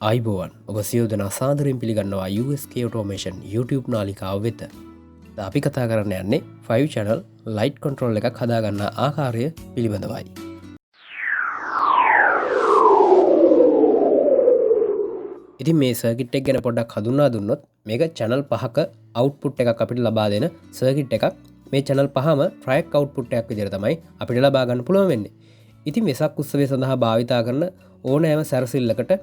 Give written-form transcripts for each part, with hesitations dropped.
අයිබෝවන් ඔබ සියෝදන සාදරෙන් පිළිගන්නවා USK Automation YouTube නාලිකාව වෙත. අපි කතා කරන්න යන්නේ 5 channel light control එකක් හදාගන්න ආකාරය පිළිබඳවයි. ඉතින් මේ සර්කිට් එක ගැන පොඩ්ඩක් හඳුන්වා දුන්නොත් මේක channel 5ක output එකක් අපිට ලබා දෙන සර්කිට් එකක්. මේ channel 5ම track output එකක් විදිහට තමයි අපිට ලබා ගන්න පුළුවන් වෙන්නේ. ඉතින් වෙසක් උත්සවය සඳහා භාවිතා කරන ඕනෑම සැරසිල්ලකට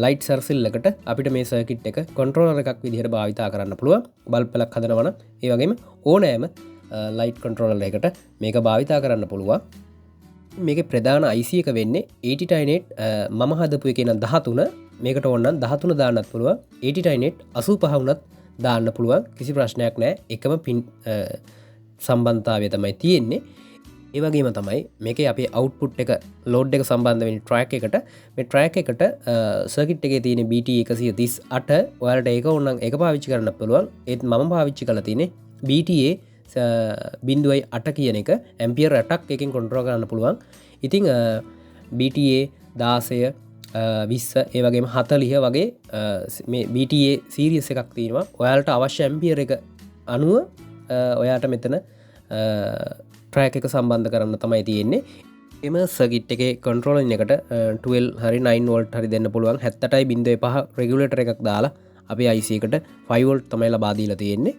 ලයිට් සර්සිල්ලකට අපිට මේ සර්කිට් එක කොන්ට්‍රෝලර් එකක් විදිහට භාවිතා කරන්න පුළුවන්. බල්බ් එකක් හදනවන ඒ වගේම ඕනෑම ලයිට් කොන්ට්‍රෝලර් එකට මේක භාවිතා කරන්න පුළුවන්. මේක ප්‍රධාන IC එක වෙන්නේ 8098 මම හදපු එකේ නම් 13 මේකට ඕන නම් 13 දාන්නත් පුළුවන්. 8098 85 වුණත් දාන්න පුළුවන්. කිසි ප්‍රශ්නයක් නැහැ. එකම පින් සම්බන්ධතාවය තමයි තියෙන්නේ. ඒ වගේම තමයි මේකේ අපේ අවුට්පුට් එක ලෝඩ් එක සම්බන්ධ වෙන ට්‍රැක් එකට මේ ට්‍රැක් එකට සර්කිට් එකේ තියෙන BT 138 ඔයාලට ඒක ඕනනම් ඒක පාවිච්චි කරන්න පුළුවන්. ඒත් මම පාවිච්චි කරලා තියෙන්නේ BTA 0.8 කියන එක ඇම්පියර් 8ක් එකකින් කන්ට්‍රෝල් කරන්න පුළුවන්. ඉතින් BTA 16 20 ඒ වගේම 40 වගේ මේ BTA සීරීස් එකක් තියෙනවා. ඔයාලට අවශ්‍ය ඇම්පියර් එක අනුව ඔයාට මෙතන ට්‍රැක් එක සම්බන්ධ කරන්න තමයි තියෙන්නේ. එම සර්කිට් එකේ කන්ට්‍රෝලින් එකට 12 හරි 9 වෝල්ට් හරි දෙන්න පුළුවන්. 70.5 රෙගුලේටර් එකක් දාලා අපේ IC එකට 5 වෝල්ට් තමයි ලබා දීලා තියෙන්නේ.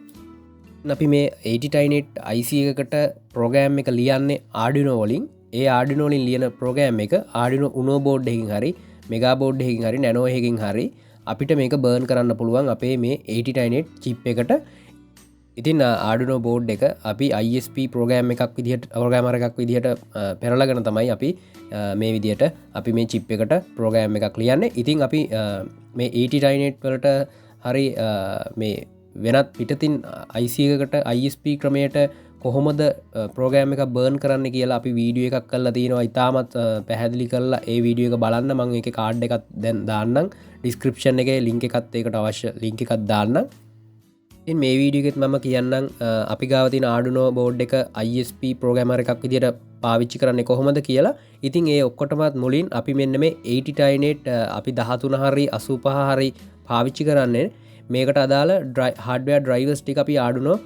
අපි මේ 8098 IC එකකට ප්‍රෝග්‍රෑම් එක ලියන්නේ Arduino වලින්. ඒ Arduino වලින් ලියන ප්‍රෝග්‍රෑම් එක Arduino Uno board එකකින් හරි Mega board එකකින් හරි Nano එකකින් හරි අපිට මේක බර්න් කරන්න පුළුවන් අපේ මේ 8098 chip එකට. ඉතින් Arduino board එක අපි ISP program එකක් විදිහට programmer එකක් විදිහට පෙරලාගෙන තමයි අපි මේ විදිහට අපි මේ chip එකට program එකක් ලියන්නේ. ඉතින් අපි මේ 8098 වලට හරි මේ වෙනත් පිටතින් IC එකකට ISP ක්‍රමයට කොහොමද program එක burn කරන්න කියලා අපි වීඩියෝ එකක් කරලා තිනවා. ඉතාමත් පැහැදිලි කරලා ඒ වීඩියෝ එක බලන්න මම ඒකේ card එකක් දැන් දාන්නම්. description එකේ link එකත් ඒකට අවශ්‍ය link එකක් දාන්නම්. ඉතින් මේ වීඩියෝ එකෙත් මම කියන්නම් අපි ගාව තියෙන Arduino board එක ISP programmer එකක් විදිහට පාවිච්චි කරන්නේ කොහොමද කියලා. ඉතින් ඒ ඔක්කොටමත් මුලින් අපි මෙන්න මේ 8098 අපි 13 හරි 85 හරි පාවිච්චි කරන්නේ මේකට අදාළ hardware drivers ටික අපි Arduino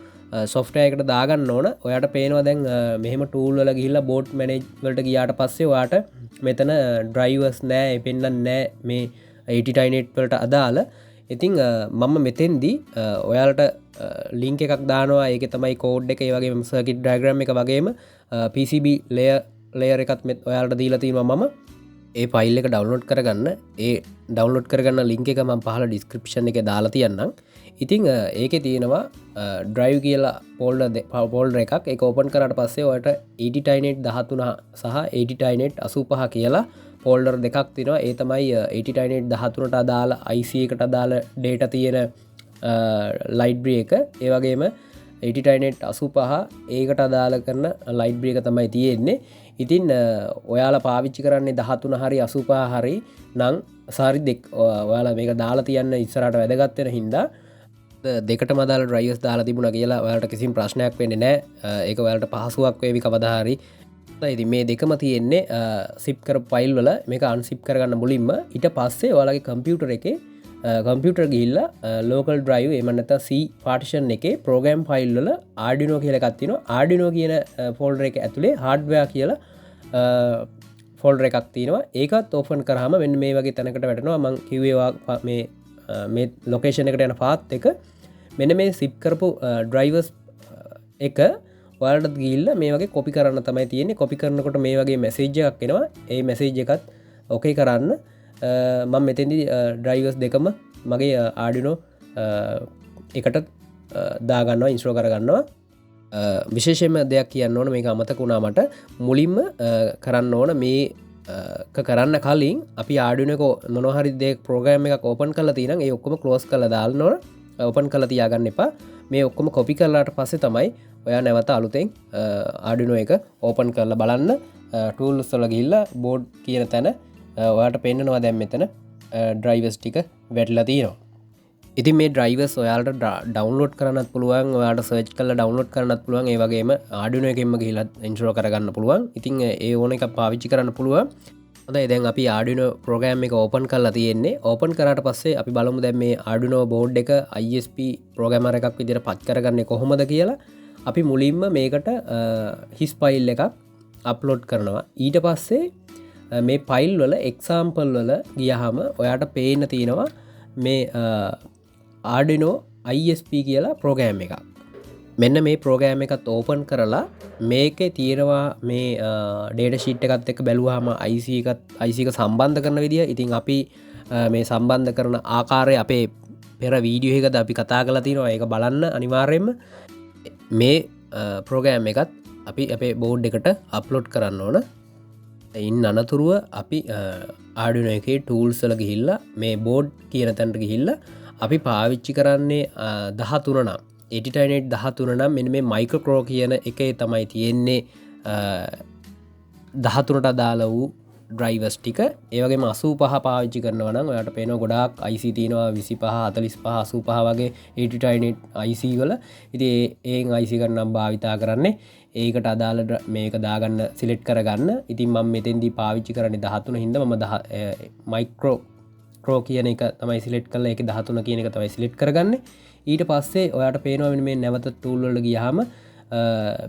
software එකට දාගන්න ඕන. ඔයාට පේනවා දැන් මෙහෙම tool වල ගිහිල්ලා board manage වලට ගියාට පස්සේ ඔයාට මෙතන drivers නෑ, ඒ පෙන්නන්නේ නෑ මේ 8098 වලට අදාළ. ඉතින් මම මෙතෙන්දී ඔයාලට ලින්ක් එකක් දානවා. ඒක තමයි කෝඩ් එක, ඒ වගේම සර්කිට් ඩයග්‍රෑම් එක වගේම PCB ලේයර් එකත් ඔයාලට දීලා තියෙනවා. මම ඒ ෆයිල් එක ඩවුන්ලෝඩ් කරගන්න ඒ ඩවුන්ලෝඩ් කරගන්න ලින්ක් එක මම පහළ ඩිස්ක්‍රිප්ෂන් එකේ දාලා තියන්නම්. ඉතින් ඒකේ තියෙනවා drive කියලා ෆෝල්ඩර් එකක්. ඒක ඕපන් කරාට පස්සේ ඔයාලට 8098 13 සහ 8098 85 කියලා ෆෝල්ඩර් දෙකක් තියෙනවා. ඒ තමයි 8098 13ට අදාළ IC එකට අදාළ data තියෙන ලයිබ්‍රරි එක. ඒ වගේම 8098 85 ඒකට අදාළ කරන ලයිබ්‍රරි එක තමයි තියෙන්නේ. ඉතින් ඔයාලා පාවිච්චි කරන්නේ 13 හරි 85 හරි නම් සාරි දෙක ඔයාලා මේක දාලා තියන්න ඉස්සරහට වැදගත් වෙන හින්දා දෙකටම අදාළ drivers දාලා තිබුණා කියලා ඔයාලට කිසිම ප්‍රශ්නයක් වෙන්නේ නැහැ. ඒක ඔයාලට පහසුවක් වේවි කවදා හරි. ඉතින් මේ දෙකම තියෙන්නේ zip කරපු ෆයිල් වල. මේක unzip කරගන්න මුලින්ම ඊට පස්සේ ඔයාලගේ කම්පියුටර් එකේ කම්පියුටර් ගිහිල්ලා local drive එහෙම නැත්නම් C partition එකේ program file වල Arduino කියලා එකක් තියෙනවා. Arduino කියන folder එක ඇතුලේ hardware කියලා folder එකක් තියෙනවා. ඒකත් open කරාම මෙන්න මේ වගේ තැනකට වැටෙනවා. මම කිව්වේ මේ location එකට යන path එක මෙන්න මේ zip කරපු drivers එක ඔයාලට ගිහිල්ලා මේ වගේ copy කරන්න තමයි තියෙන්නේ. copy කරනකොට මේ වගේ message එකක් එනවා. ඒ message එකත් okay කරන්න මම මෙතෙන්දී drivers දෙකම මගේ Arduino එකට දාගන්නවා, ඉන්ස්ටෝල් කරගන්නවා. විශේෂයෙන්ම දෙයක් කියන්න ඕන, මේක අමතක වුණා මට. මුලින්ම කරන්න ඕන මේක කරන්න කලින් අපි Arduino එක මොනවා හරි දෙයක් ප්‍රෝග්‍රෑම් එකක් ඕපන් කරලා තියෙනම් ඒ ඔක්කොම ක්ලෝස් කරලා දාන්න ඕන. ඕපන් කරලා තියාගන්න එපා. මේ ඔක්කොම copy කරලාට පස්සේ තමයි ඔයා නැවත අලුතෙන් Arduino එක ඕපන් කරලා බලන්න. tools වල ගිහිල්ලා board කියන තැන ඔයාට පෙන්නනවා දැන් මෙතන drivers ටික වැටලා තියෙනවා. ඉතින් මේ drivers ඔයාලට ඩවුන්ලෝඩ් කරන්නත් පුළුවන්, ඔයාලට සර්ච් කරලා ඩවුන්ලෝඩ් කරන්නත් පුළුවන්. ඒ වගේම Arduino එකෙන්ම ගිහිල්ලා ඉන්ස්ටෝල් කරගන්න පුළුවන්. ඉතින් ඒ ඕන එකක් පාවිච්චි කරන්න පුළුවන්. හොඳයි දැන් අපි Arduino ප්‍රෝග්‍රෑම් එක ඕපන් කරලා තියෙන්නේ. ඕපන් කරාට පස්සේ අපි බලමු දැන් මේ Arduino බෝඩ් එක ISP ප්‍රෝග්‍රෑමර් එකක් විදිහට පත් කරගන්නේ කොහොමද කියලා. අපි මුලින්ම මේකට හිස් ෆයිල් එකක් අප්ලෝඩ් කරනවා. ඊට පස්සේ මේ ෆයිල් වල එක්සාම්පල් වල ගියහම ඔයාට පේන්න තියෙනවා මේ Arduino ISP කියලා ප්‍රෝග්‍රෑම් එකක්. මෙන්න මේ ප්‍රෝග්‍රෑම් එකත් ඕපන් කරලා මේකේ තියෙනවා මේ ඩේටා ෂීට් එකත් එක්ක බැලුවාම IC එක සම්බන්ධ කරන විදිය. ඉතින් අපි මේ සම්බන්ධ කරන ආකාරය අපේ පෙර වීඩියෝ එකකද අපි කතා කරලා තියෙනවා. ඒක බලන්න අනිවාර්යයෙන්ම. මේ ප්‍රෝග්‍රෑම් එකත් අපි අපේ බෝඩ් එකට අප්ලෝඩ් කරන්න ඕන. ඉන් අනතුරුව අපි Arduino එකේ tools වල ගිහිල්ලා මේ බෝඩ් කියන තැනට ගිහිල්ලා අපි පාවිච්චි කරන්නේ 13 නම් 89 13 නම් මෙන්න මේ මයික්‍රෝ කියන එකේ තමයි තියෙන්නේ 13ට අදාළ වූ ඩ්‍රයිවර්ස් ටික. ඒ වගේම 85 පාවිච්චි කරනවා නම් ඔයාලට පේනවා ගොඩාක් IC තියෙනවා 25 45 85 වගේ 89 IC වල. ඉතින් ඒෙන් IC එක නම් භාවිතා කරන්නේ ඒකට අදාළ මේක දාගන්න සිලෙක්ට් කරගන්න. ඉතින් මම මෙතෙන්දී පාවිච්චි කරන්නේ 13 හින්දා මම මයික්‍රෝ කියන එක තමයි සිලෙක්ට් කරලා ඒකේ 13 කියන එක තමයි සිලෙක්ට් කරගන්නේ. ඊට පස්සේ ඔයාට පේනවා මෙන්න මේ නැවත ටූල් වලට ගියාම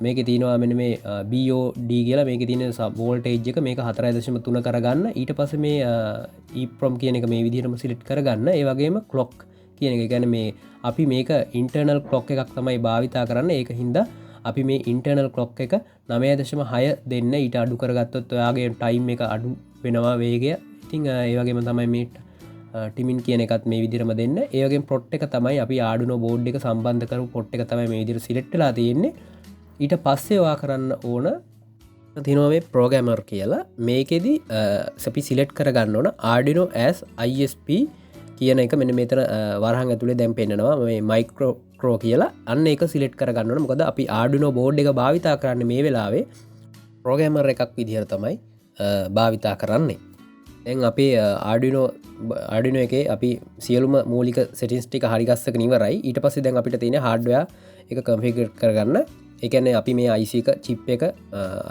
මේකේ තියෙනවා මෙන්න මේ BOD කියලා මේකේ තියෙන වෝල්ටේජ් එක මේක 4.3 කරගන්න. ඊට පස්සේ මේ EEPROM කියන එක මේ විදිහටම සිලෙක්ට් කරගන්න. ඒ වගේම clock කියන එක කියන්නේ මේ අපි මේක internal clock එකක් තමයි භාවිතා කරන්නේ. ඒක හින්දා අපි මේ internal clock එක 9.6 දෙන්න. ඊට අඩු කරගත්තොත් ඔයාගේ time එක අඩු වෙනවා වේගය. ඉතින් ඒ වගේම තමයි මේ ටිමින් කියන එකත් මේ විදිහටම දෙන්න. ඒ වගේම පොට් එක තමයි අපි Arduino board එක සම්බන්ධ කරපු පොට් එක තමයි මේ විදිහට සිලෙක්ට් වෙලා තියෙන්නේ. ඊට පස්සේ ඔයා කරන්න ඕන තියෙනවා මේ ප්‍රෝග්‍රෑමර් කියලා. මේකෙදි අපි සිලෙක්ට් කරගන්න ඕන Arduino as ISP කියන එක මෙන්න මෙතන වරහන් ඇතුලේ දැන් පෙන්නනවා මේ මයික්‍රෝ කියලා. අන්න ඒක සිලෙක්ට් කරගන්න ඕන. මොකද අපි Arduino board එක භාවිතා කරන්නේ මේ වෙලාවේ ප්‍රෝග්‍රෑමර් එකක් විදිහට තමයි භාවිතා කරන්නේ. දැන් අපේ Arduino එකේ අපි සියලුම මූලික settings ටික හරි ගස්සගෙන ඉවරයි. ඊට පස්සේ දැන් අපිට තියෙන hardware එක configure කරගන්න. ඒ කියන්නේ අපි මේ IC එක chip එක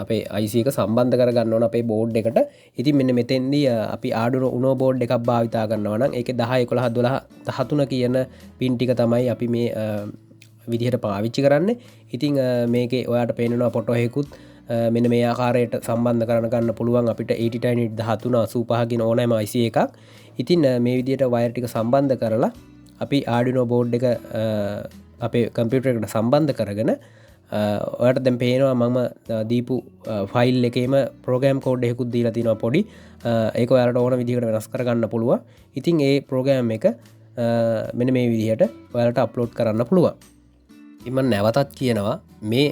අපේ IC එක සම්බන්ධ කරගන්න ඕන අපේ board එකට. ඉතින් මෙන්න මෙතෙන්දී අපි Arduino Uno board එකක් භාවිතා කරනවා නම් ඒකේ 10 11 12 13 කියන pin ටික තමයි අපි මේ විදිහට පාවිච්චි කරන්නේ. ඉතින් මේකේ ඔයාට පේනවා ෆොටෝ එකකුත් මෙන්න මේ ආකාරයට සම්බන්ධ කරගන්න පුළුවන් අපිට 89 13 85 කියන ඕනෑම IC එකක්. ඉතින් මේ විදිහට වයර් ටික සම්බන්ධ කරලා අපි Arduino board එක අපේ කම්පියුටර් එකට සම්බන්ධ කරගෙන ඔයාලට දැන් පේනවා මම දීපු ෆයිල් එකේම ප්‍රෝග්‍රෑම් කෝඩ් එකකුත් දීලා තිනවා පොඩි. ඒක ඔයාලට ඕන විදිහකට වෙනස් කරගන්න පුළුවන්. ඉතින් ඒ ප්‍රෝග්‍රෑම් එක මෙන්න මේ විදිහට ඔයාලට අප්ලෝඩ් කරන්න පුළුවන්. ඉතින් මම නැවතත් කියනවා මේ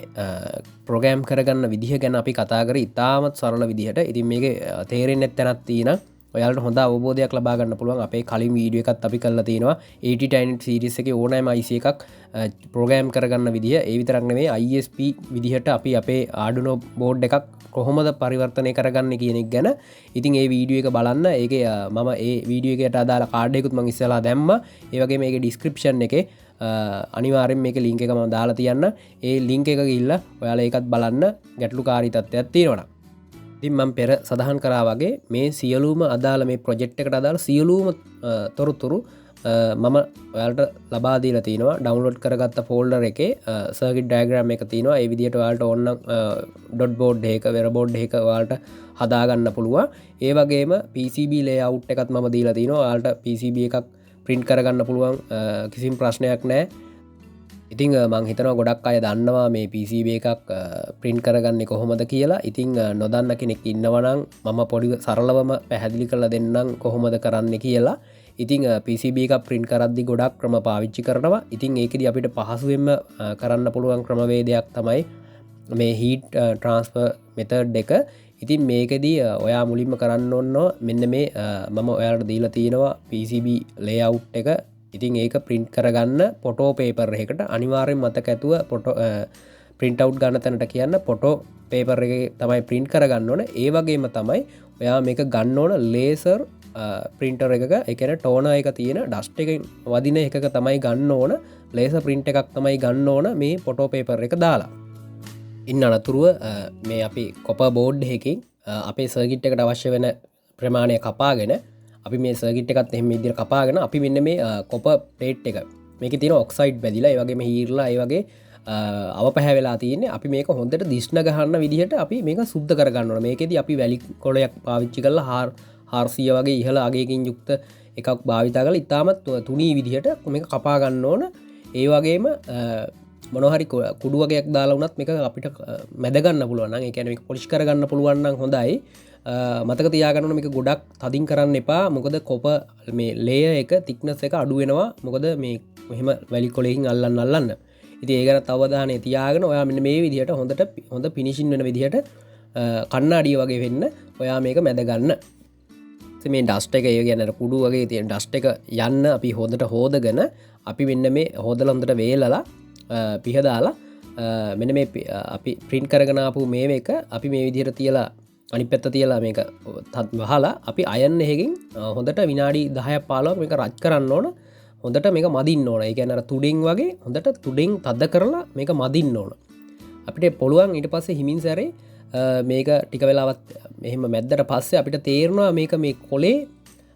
ප්‍රෝග්‍රෑම් කරගන්න විදිහ ගැන අපි කතා කරේ ඉතාමත් සරල විදිහට. ඉතින් මේකේ තේරෙන්නේ නැත්නම් තියෙනවා ඔයාලට හොඳ අවබෝධයක් ලබා ගන්න පුළුවන්. අපේ කලින් වීඩියෝ එකත් අපි කරලා තියෙනවා 8010 සීරීස් එකේ ඕනෑම IC එකක් ප්‍රෝග්‍රෑම් කරගන්න විදිහ. ඒ විතරක් නෙවෙයි ISP විදිහට අපි අපේ Arduino board එකක් කොහොමද පරිවර්තනය කරගන්නේ කියන එක ගැන. ඉතින් ඒ වීඩියෝ එක බලන්න. ඒකේ මම ඒ වීඩියෝ එකට අදාළ කාඩ් එකකුත් මම ඉස්සෙල්ලා දැම්මා. ඒ වගේම මේකේ ඩිස්ක්‍රිප්ෂන් එකේ අනිවාර්යෙන් මේක ලින්ක් එක මම දාලා තියන්න. ඒ ලින්ක් එක ගිහිල්ලා ඔයාලා ඒකත් බලන්න ගැටලුකාරී තත්ත්වයක් තියෙනවා. ඉතින් මම පෙර සඳහන් කරා වගේ මේ සියලුම අදාළ මේ ප්‍රොජෙක්ට් එකට අදාළ සියලුම තොරතුරු මම ඔයාලට ලබා දීලා තිනවා. ඩවුන්ලෝඩ් කරගත්ත ෆෝල්ඩර් එකේ සර්කිට් ඩයග්‍රෑම් එක තියෙනවා. ඒ විදිහට ඔයාලට ඕන ඩොට් බෝඩ් එකක වෙර බෝඩ් එකක ඔයාලට හදාගන්න පුළුවන්. ඒ වගේම PCB layout එකත් මම දීලා තිනවා. ඔයාලට PCB එකක් print කරගන්න පුළුවන්. කිසිම ප්‍රශ්නයක් නැහැ. ඉතින් මං හිතනවා ගොඩක් අය දන්නවා මේ PCB එකක් print කරගන්නේ කොහොමද කියලා. ඉතින් නොදන්න කෙනෙක් ඉන්නවනම් මම පොඩි සරලවම පැහැදිලි කරලා දෙන්නම් කොහොමද කරන්නේ කියලා. ඉතින් PCB එකක් print කරද්දි ගොඩක් ක්‍රම පාවිච්චි කරනවා. ඉතින් ඒකෙදි අපිට පහසුවෙන්ම කරන්න පුළුවන් ක්‍රමවේදයක් තමයි මේ heat transfer method එක. ඉතින් මේකෙදී ඔයා මුලින්ම කරන්න ඕන මෙන්න මේ මම ඔයාලට දීලා තියෙනවා PCB layout එක. ඉතින් ඒක print කරගන්න ෆොටෝ පේපර් එකකට අනිවාර්යෙන් මතක ඇතුව ෆොටෝ print out ගන්න තැනට කියන්න ෆොටෝ පේපර් එකේ තමයි print කරගන්න ඕන. ඒ වගේම තමයි ඔයා මේක ගන්න ඕන ලේසර් printer එකක. ඒ කියන්නේ toner එක තියෙන dust එකෙන් වදින එකක තමයි ගන්න ඕන. ලේසර් print එකක් තමයි ගන්න ඕන මේ ෆොටෝ පේපර් එක දාලා. ඉන්න අනතුරුව මේ අපි කොපර් බෝඩ් එකකින් අපේ සර්කිට් එකට අවශ්‍ය වෙන ප්‍රමාණය කපාගෙන අපි මේ සර්කිට් එකත් එහෙම විදිහට කපාගෙන අපි මෙන්න මේ කොපර් ප්ලේට් එක මේකේ තියෙන ඔක්සයිඩ් බැදිලා ඒ වගේම හීර්ලා ඒ වගේ අවපහැ වෙලා තියෙන්නේ අපි මේක හොඳට දිස්න ගහන්න විදිහට අපි මේක සුද්ධ කරගන්න ඕන මේකෙදි අපි වැලි කොළයක් පාවිච්චි කරලා 400 වගේ ඉහළ අගයකින් යුක්ත එකක් භාවිතා කරලා ඉතාමත් තුනී විදිහට මේක කපා ගන්න ඕන ඒ වගේම මොනහරි කුඩු වගේක් දාලා වුණත් මේක අපිට මැද ගන්න පුළුවන් නම් ඒ කියන්නේ මේක පොලිෂ් කරගන්න පුළුවන් නම් හොඳයි මතක තියාගන්න ඕන මේක ගොඩක් තදින් කරන්න එපා මොකද කොපර් මේ ලේයර් එක thickness එක අඩු වෙනවා මොකද මේ මෙහෙම වැලි කොලයකින් අල්ලන්න ඉතින් ඒ ගැන අවධානය තියාගෙන ඔයා මෙන්න මේ විදිහට හොඳ ෆිනිෂින් වෙන විදිහට කණ්ණාඩිය වගේ වෙන්න ඔයා මේක මැද ගන්න මේ ඩස්ට් එක ඒ කියන්නේ කුඩු වගේ තියෙන ඩස්ට් එක යන්න අපි හොඳට හොදගෙන අපි මෙන්න මේ හොදලා හොඳට වේලලා පිහ දාලා මෙන්න මේ අපි print කරගෙන ආපු මේක අපි මේ විදිහට තියලා අනිත් පැත්ත තියලා මේක වහලා අපි අයන් එකකින් හොඳට විනාඩි 10ක් 15ක් මේක රච් කරන්න ඕන හොඳට මේක මදින්න ඕන. ඒ කියන්නේ අර තුඩින් වගේ හොඳට තුඩින් තද කරලා මේක මදින්න ඕන. අපිට පුළුවන් ඊට පස්සේ හිමින් සැරේ මේක ටික වෙලාවක් මෙහෙම මැද්දට පස්සේ අපිට තේරෙනවා මේක මේ කොලේ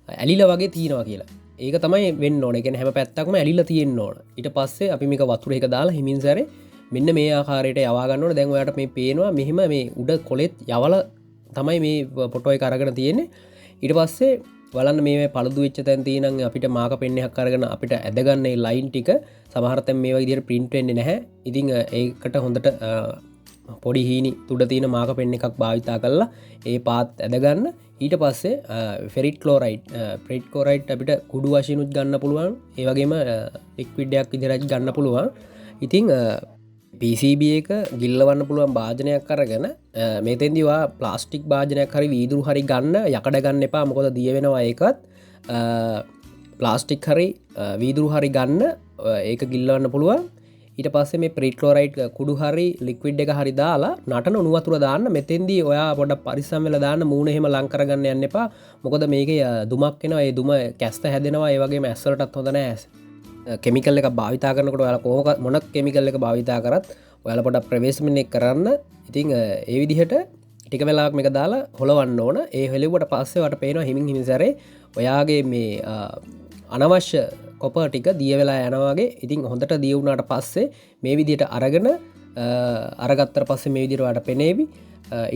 ඇලිලා වගේ තියෙනවා කියලා. ඒක තමයි වෙන්න ඕන. ඒ කියන්නේ හැම පැත්තක්ම ඇලිලා තියෙන්න ඕන. ඊට පස්සේ අපි මේක වතුර එක දාලා හිමින් සැරේ මෙන්න මේ ආකාරයට යවා ගන්න ඕන. දැන් ඔයාලට මේ පේනවා මෙහෙම මේ උඩ කොලෙත් යවලා තමයි මේ ෆොටෝ එක අරගෙන තියෙන්නේ. ඊට පස්සේ බලන්න මේ පළදු වෙච්ච තැන් තියෙනම් අපිට මාක පෙන් එකක් අරගෙන අපිට ඇදගන්න ඒ ලයින් ටික සමහර තැන් මේ වගේ විදිහට print වෙන්නේ නැහැ. ඉතින් ඒකට හොඳට පොඩි හීනි තුඩ තියෙන මාක පෙන් එකක් භාවිතා කරලා ඒ පාත් ඇදගන්න. ඊට පස්සේ ෆෙරිට් ක්ලෝරයිඩ් අපිට කුඩු වශයෙන් උත් ගන්න පුළුවන්. ඒ වගේම ලික්විඩ් එකක් විදිහට ගන්න පුළුවන්. ඉතින් PCB එක ගිල්ලවන්න පුළුවන් භාජනයක් අරගෙන මෙතෙන්දී වා ප්ලාස්ටික් භාජනයක් හරි වීදුරු හරි ගන්න යකඩ ගන්න එපා මොකද දිය වෙනවා ඒකත් ප්ලාස්ටික් හරි වීදුරු හරි ගන්න ඒක ගිල්ලවන්න පුළුවන් ඊට පස්සේ මේ ප්‍රීට් ක්ලෝරයිඩ් කුඩු හරි ලික්විඩ් එක හරි දාලා නටන උණු වතුර දාන්න මෙතෙන්දී ඔයා පොඩ්ඩක් පරිස්සම් වෙලා දාන්න මූණ එහෙම ලං කරගන්න යන්න එපා මොකද මේකේ දුමක් එනවා ඒ දුම කැස්ත හැදෙනවා ඒ වගේම ඇස් වලටත් හොඳ නැහැ කෙමිකල් එක භාවිතා කරනකොට ඔයාලා කොහොම මොන කෙමිකල් එක භාවිතා කරත් ඔයාලා පොඩ්ඩක් ප්‍රවේශමෙන් කරන්න. ඉතින් ඒ විදිහට ටික වෙලාවක් මේක දාලා හොලවන්න ඕන. ඒ හෙලුවට පස්සේ ඔයාලට පේනවා හිමින් සැරේ ඔයාගේ මේ අනවශ්‍ය කොපර් ටික දිය වෙලා යනවා වගේ. ඉතින් හොඳට දිය වුණාට පස්සේ මේ විදිහට අරගෙන අරගත්තට පස්සේ මේ විදිහට ඔයාලට පෙනේවි.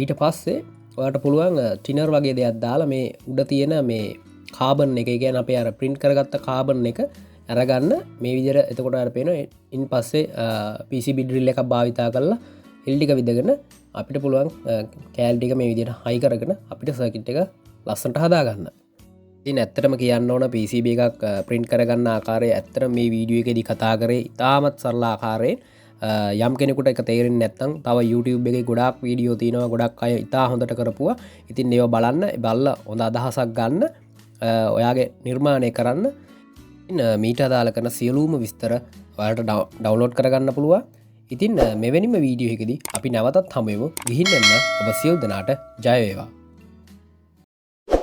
ඊට පස්සේ ඔයාලට පුළුවන් ටිනර් වගේ දෙයක් දාලා මේ උඩ තියෙන මේ කාබන් එක, ඒ කියන්නේ අපේ අර print කරගත්ත කාබන් එක අරගන්න මේ විදිහට. එතකොට අර පේනවා ඉන් පස්සේ PCB drill එකක් භාවිතා කරලා හිල් ටික විදගෙන අපිට පුළුවන් කෑල් ටික මේ විදිහට හයි කරගෙන අපිට සර්කිට් එක ලස්සනට හදා ගන්න. ඉතින් ඇත්තටම කියන්න ඕන PCB එකක් print කරගන්න ආකාරය ඇත්තටම මේ වීඩියෝ එකේදී කතා කරේ ඉතාමත් සරල ආකාරයෙන්. යම් කෙනෙකුට එක තේරෙන්නේ නැත්නම් තව YouTube එකේ ගොඩාක් වීඩියෝ තියෙනවා, ගොඩක් අය ඉතා හොඳට කරපුවා. ඉතින් ඒවා බලලා හොඳ අදහසක් ගන්න ඔයාගේ නිර්මාණය කරන්න. මීට අදාළ කරන සියලුම විස්තර ඔයාලට ඩවුන්ලෝඩ් කරගන්න පුළුවන්. ඉතින් මෙවැනිම වීඩියෝ එකදී අපි නැවතත් හමුවෙමු. ගිහින් එන්න ඔබ සියලු දෙනාට ජය වේවා.